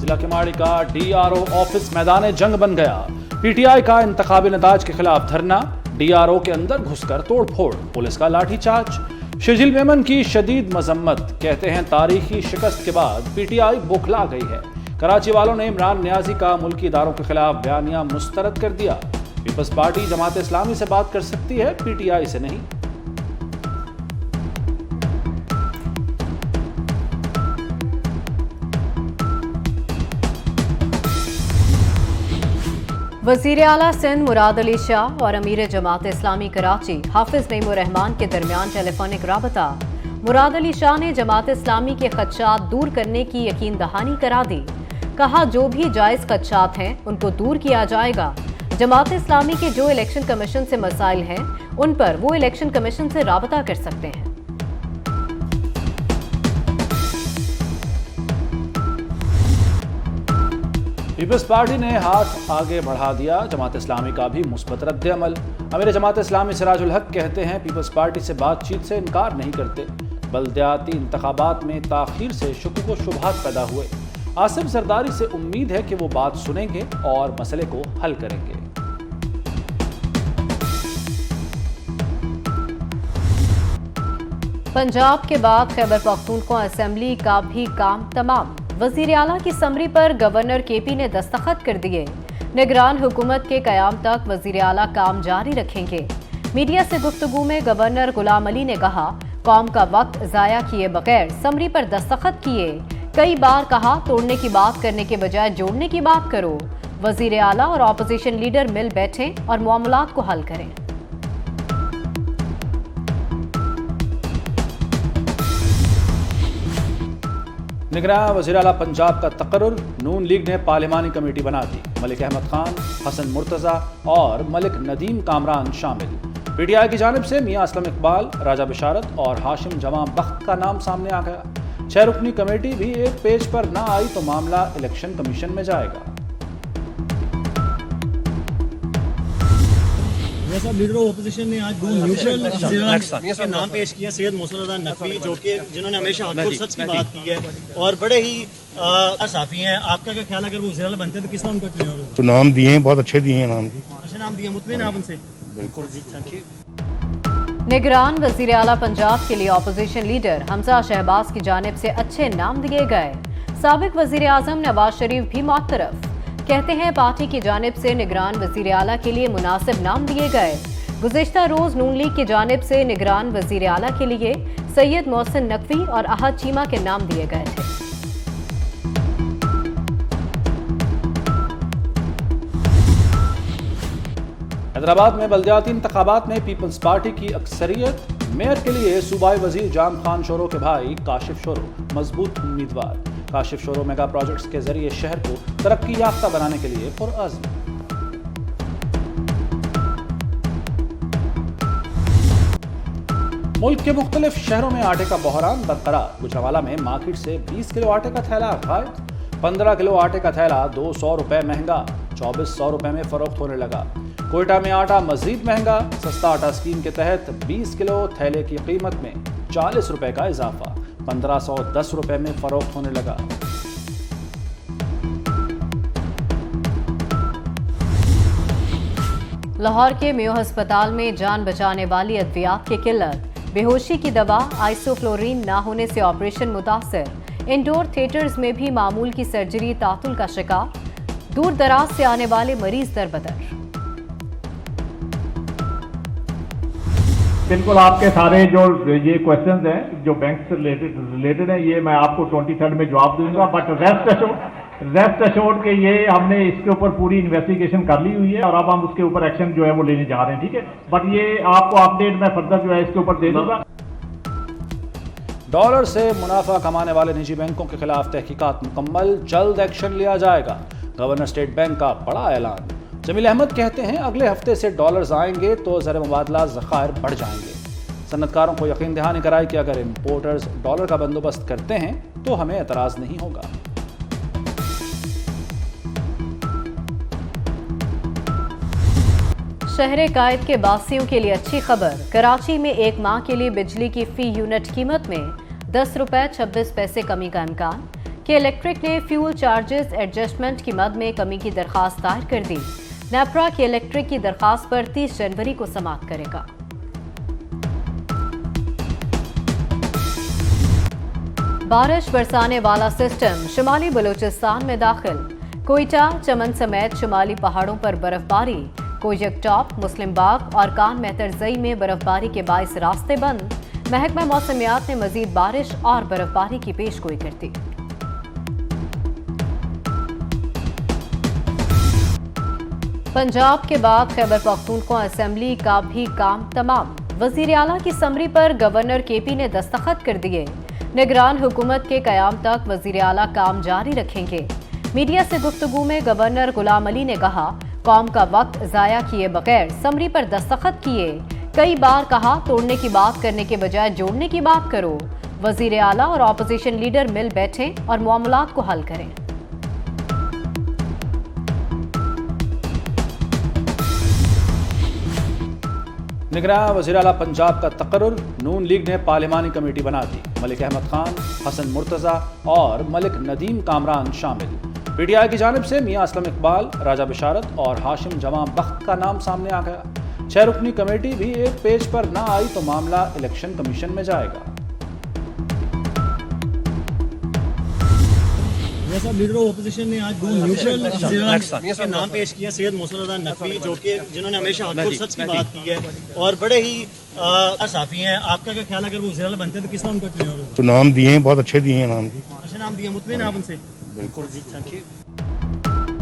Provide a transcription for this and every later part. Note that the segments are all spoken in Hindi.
जिला किमाड़ी का DRO ऑफिस मैदान जंग बन गया। PTI का इंतखाबी नताज के खिलाफ धरना, DRO के अंदर घुसकर तोड़फोड़, पुलिस का लाठीचार्ज। शजील मेमन की शदीद मजम्मत, कहते हैं तारीखी शिकस्त के बाद PTI बौखला गई है। कराची वालों ने इमरान नियाजी का मुल्की इदारों के खिलाफ बयानिया मुस्तरद कर दिया। पीपल्स पार्टी जमात इस्लामी से बात कर सकती है, PTI से नहीं। वज़ीर आला सिंध मुराद अली शाह और अमीर जमात इस्लामी कराची हाफिज नईमुर रहमान के दरमियान टेलीफोनिक राबता। मुराद अली शाह ने जमात इस्लामी के खदशात दूर करने की यकीन दहानी करा दी। कहा जो भी जायज़ खदशात हैं उनको दूर किया जाएगा। जमात इस्लामी के जो इलेक्शन कमीशन से मसाइल हैं उन पर वो इलेक्शन कमीशन से राबता कर सकते हैं। पीपल्स पार्टी ने हाथ आगे बढ़ा दिया, जमात इस्लामी का भी मुस्बत रद्द अमल। अमीर जमात इस्लामी सिराजुल हक कहते हैं पीपल्स पार्टी से बातचीत से इनकार नहीं करते। बल्दियाती इंतखाबात में ताखीर से शुक्क व शुबहात पैदा हुए। आसिफ जरदारी से उम्मीद है कि वो बात सुनेंगे और मसले को हल करेंगे। पंजाब के बाद खैबर पख्तूनख्वा असेंबली का भी काम तमाम। वज़ीर आला की समरी पर गवर्नर KP ने दस्तखत कर दिए। निगरान हुकूमत के कयाम तक वज़ीर आला काम जारी रखेंगे। मीडिया से गुफ्तगू में गवर्नर गुलाम अली ने कहा, कौम का वक्त ज़ाया किए बगैर समरी पर दस्तखत किए। कई बार कहा तोड़ने की बात करने के बजाय जोड़ने की बात करो। वज़ीर आला और ऑपोजिशन लीडर मिल बैठें और मामलात को हल करें। निगरान वज़ीर आला पंजाब का तकर्रुर, नून लीग ने पार्लिमानी कमेटी बना दी। मलिक अहमद खान, हसन मुर्तज़ा और मलिक नदीम कामरान शामिल। PTI की जानिब से मियां असलम इकबाल, राजा बिशारत और हाशिम जमा बख्त का नाम सामने आ गया। 6 रुकनी कमेटी भी एक पेज पर ना आई तो मामला इलेक्शन कमीशन में जाएगा। साहब, लीडर ऑफ अपोजिशन ने आज दो न्यूट्रल के नाम पेश किया, सैयद मौसूल रज़ा नकवी, जो कि जिन्होंने हमेशा हक सच की बात की है और बड़े ही साफी हैं। आपका क्या ख्याल है, अगर वो वज़ीर आला बनते तो किस नाम का चुनाव होगा? तो नाम दिए हैं, बहुत अच्छे दिए हैं नाम जी। अच्छा नाम दिया, मुतमिन आप उनसे? बिल्कुल जी, थैंक यू। निगरान वज़ीर आला पंजाब के लिए ऑपोजिशन लीडर हमजा शहबाज की जानिब से अच्छे नाम दिए गए। साबिक वज़ीर आज़म नवाज शरीफ भी मुतरफ, कहते हैं पार्टी की जानिब से निगरान वज़ीर आला के लिए मुनासिब नाम दिए गए। गुज़िश्ता रोज नून लीग की जानिब से निगरान वज़ीर आला के लिए सैयद मोहसिन नकवी और अहद चीमा के नाम दिए गए थे। हैदराबाद में बल्दियाती इंतखाबात में पीपल्स पार्टी की अक्सरियत। मेयर के लिए सूबाई वजीर जाम खान शोरो के भाई काशिफ शोरो मजबूत उम्मीदवार। काशिफ शोरो मेगा प्रोजेक्ट्स के जरिए शहर को तरक्की याफ्ता बनाने के लिए पुरअज़्म। मुल्क के मुख्तलिफ शहरों में आटे का बहरान बरकरार। गुजरावाला में मार्केट से 20 किलो आटे का थैला गायब। 15 किलो आटे का थैला 200 रुपए महंगा, 2400 रुपए में फरोख्त होने लगा। कोयटा में आटा मजीद महंगा। सस्ता आटा स्कीम के तहत 20 किलो थैले की कीमत में 40 रुपए का इजाफा, 1510 रुपए में फरोख्त होने लगा। लाहौर के मेयो अस्पताल में जान बचाने वाली अद्वियात की किल्लत। बेहोशी की दवा आइसोफ्लोरिन ना होने से ऑपरेशन मुतासर। इंडोर थिएटर्स में भी मामूल की सर्जरी तातुल का शिकार। दूर दराज से आने वाले मरीज दरबदर। बिल्कुल, आपके सारे जो ये क्वेश्चंस हैं जो बैंक से रिलेटेड हैं, ये मैं आपको 23 में जवाब दूंगा। बट रेस्ट अश्योर्ड के ये हमने इसके ऊपर पूरी इन्वेस्टिगेशन कर ली हुई है और अब हम उसके ऊपर एक्शन जो है वो लेने जा रहे हैं, ठीक है। बट ये आपको अपडेट मैं फर्दर जो है इसके ऊपर दे दूंगा। डॉलर से मुनाफा कमाने वाले निजी बैंकों के खिलाफ तहकीकात मुकम्मल, जल्द एक्शन लिया जाएगा। गवर्नर स्टेट बैंक का बड़ा ऐलान। जमील अहमद कहते हैं अगले हफ्ते से डॉलर्स आएंगे तो ज़र मुबादला ज़खायर बढ़ जाएंगे। सन्नतकारों को यकीन दहानी कराई कि अगर इंपोर्टर्स डॉलर का बंदोबस्त करते हैं तो हमें एतराज़ नहीं होगा। शहर कायद के बासियों के लिए अच्छी खबर। कराची में एक माह के लिए बिजली की फी यूनिट कीमत में 10 रुपए 26 पैसे कमी का इम्कान। कि इलेक्ट्रिक ने फ्यूल चार्जेस एडजस्टमेंट की मद में कमी की दरखास्त दायर कर दी। नेपरा की इलेक्ट्रिक की दरखास्त पर 30 जनवरी को समाअत करेगा। बारिश बरसाने वाला सिस्टम शुमाली बलूचिस्तान में दाखिल। कोयटा, चमन समेत शुमाली पहाड़ों पर बर्फबारी। कोयक टॉप, मुस्लिम बाग और कान मेहतरजई में बर्फबारी के बाइस रास्ते बंद। महकमा मौसमियात ने मजीद बारिश और बर्फबारी की पेशगोई कर दी। पंजाब के बाद खैबर पख्तूनख्वा असेंबली का भी काम तमाम। वजीर आला की समरी पर गवर्नर केपी ने दस्तखत कर दिए। निगरान हुकूमत के कयाम तक वजीर आला काम जारी रखेंगे। मीडिया से गुफ्तगू में गवर्नर गुलाम अली ने कहा, कौम का वक्त जाया किए बगैर समरी पर दस्तखत किए। कई बार कहा, तोड़ने की बात करने के बजाय जोड़ने की बात करो। वजीर आला और ऑपोजिशन लीडर मिल बैठें और मामलात को हल करें। निगरान वज़ीर आला पंजाब का तकर्रुर। नून लीग ने पार्लिमानी कमेटी बना दी। मलिक अहमद खान, हसन मुर्तज़ा और मलिक नदीम कामरान शामिल। पीटीआई की जानिब से मियां असलम इकबाल, राजा बिशारत और हाशिम जमा बख्त का नाम सामने आ गया। 6 रुकनी कमेटी भी एक पेज पर ना आई तो मामला इलेक्शन कमीशन में जाएगा। साहब, लीडर ऑफ अपोजिशन ने आज न्यूट्रल के नाम पेश किया, सैयद मौसूल रज़ा नकवी, जो कि जिन्होंने हमेशा हक़ सच की बात की है और बड़े ही साफ़ी हैं। आपका क्या ख्याल है, अगर वो वज़ीर आला बनते तो किस नाम का चुनाव होगा? तो नाम दिए हैं, बहुत अच्छे दिए हैं नाम जी। अच्छा नाम दिया, मुतमईन आप उनसे? बिल्कुल जी, थैंक यू।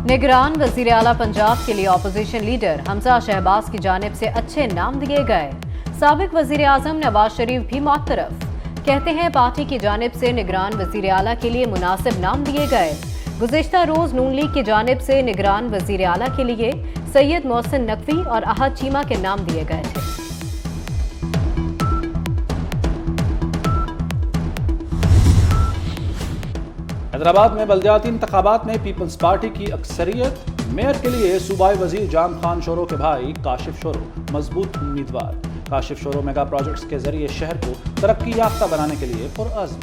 निगरान वज़ीर आला पंजाब के लिए ऑपोजिशन लीडर हमजा शहबाज की जानिब से अच्छे नाम दिए गए। साबिक वज़ीर आज़म नवाज शरीफ भी मुतरफ। कहते हैं पार्टी की जानिब से निगरान वज़ीर आला के लिए मुनासिब नाम दिए गए। गुज़िश्ता रोज नून लीग की जानिब से निगरान वज़ीर आला के लिए सैयद मोहसिन नकवी और अहद चीमा के नाम दिए गए थे। हैदराबाद में बल्दियाती इंतखाबात में पीपल्स पार्टी की अक्सरियत। मेयर के लिए सूबाई वजीर जाम खान शोरो के भाई काशिफ शोरो मजबूत उम्मीदवार। काशिफ शोरो मेगा प्रोजेक्ट्स के जरिए शहर को तरक्की याफ्ता बनाने के लिए पुरअज़्म।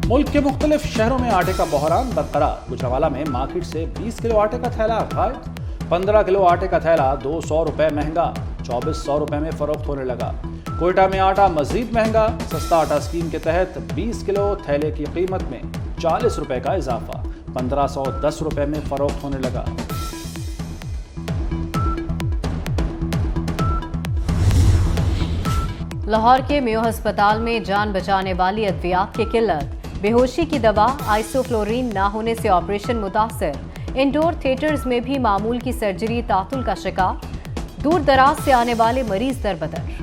मुल्क के मुख्तलिफ शहरों में आटे का बहरान बरकरार। गुजरावाला में मार्केट से 20 किलो आटे का थैला गायब। 15 किलो आटे का थैला 200 रुपए महंगा 2400 रुपए में फरोख्त होने लगा। कोयटा में आटा मजीद महंगा। सस्ता आटा स्कीम के तहत 20 किलो थैले की कीमत में 40 रुपए का इजाफा 1510 रुपए में फरोख्त होने लगा। लाहौर के मेयो अस्पताल में जान बचाने वाली अद्वियात की किल्लत। बेहोशी की दवा आइसोफ्लोरिन ना होने से ऑपरेशन मुतासर। इंडोर थिएटर्स में भी मामूल की सर्जरी तातुल का शिकार। दूर दराज से आने वाले मरीज दरबदर।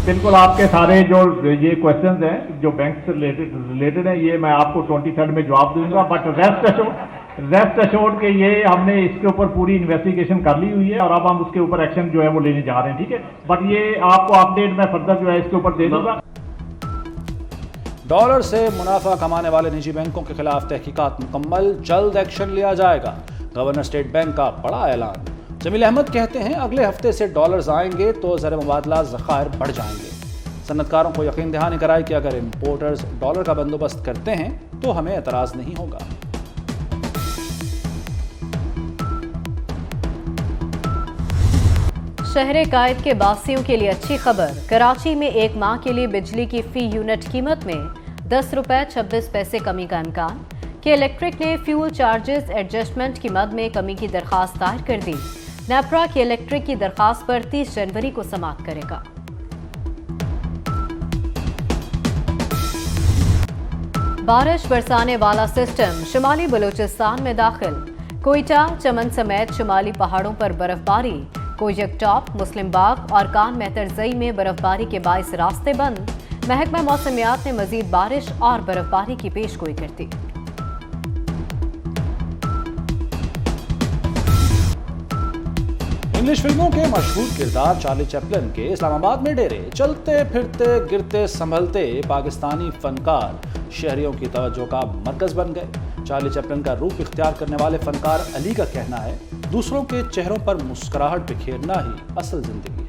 बिल्कुल, आपके सारे जो ये क्वेश्चंस हैं जो बैंक से रिलेटेड हैं, ये मैं आपको 23 में जवाब दूंगा। बट रेस्ट अश्योर्ड के ये हमने इसके ऊपर पूरी इन्वेस्टिगेशन कर ली हुई है और अब हम उसके ऊपर एक्शन जो है वो लेने जा रहे हैं, ठीक है। बट ये आपको अपडेट मैं फर्दर जो है इसके ऊपर दे दूंगा। डॉलर से मुनाफा कमाने वाले निजी बैंकों के खिलाफ तहकीकात मुकम्मल, जल्द एक्शन लिया जाएगा। गवर्नर स्टेट बैंक का बड़ा ऐलान। जमील अहमद कहते हैं अगले हफ्ते से डॉलर्स आएंगे तो ज़र मुबादला ज़खायर बढ़ जाएंगे। सन्नतकारों को यकीन दहानी कराई कि अगर इंपोर्टर्स डॉलर का बंदोबस्त करते हैं तो हमें एतराज़ नहीं होगा। शहर कायद के बासियों के लिए अच्छी खबर। कराची में एक माह के लिए बिजली की फी यूनिट कीमत में 10 रुपए 26 पैसे कमी का इम्कान। कि इलेक्ट्रिक ने फ्यूल चार्जेस एडजस्टमेंट की मद में कमी की दरखास्त दायर कर दी। नेपरा की इलेक्ट्रिक की दरखास्त पर 30 जनवरी को समाअत करेगा। बारिश बरसाने वाला सिस्टम शुमाली बलूचिस्तान में दाखिल। कोयटा, चमन समेत शुमाली पहाड़ों पर बर्फबारी। कोयक टॉप, मुस्लिम बाग और कान मेहतरजई में बर्फबारी के बाइस रास्ते बंद। महकमा मौसमियात ने मजीद बारिश और बर्फबारी की पेशगोई कर दी। इंग्लिश फिल्मों के मशहूर किरदार चार्ली चैपलिन के इस्लामाबाद में डेरे। चलते फिरते गिरते संभलते पाकिस्तानी फनकार शहरियों की तवज्जो का मरकज बन गए। चार्ली चैपलिन का रूप इख्तियार करने वाले फनकार अली का कहना है, दूसरों के चेहरों पर मुस्कुराहट बिखेरना ही असल जिंदगी।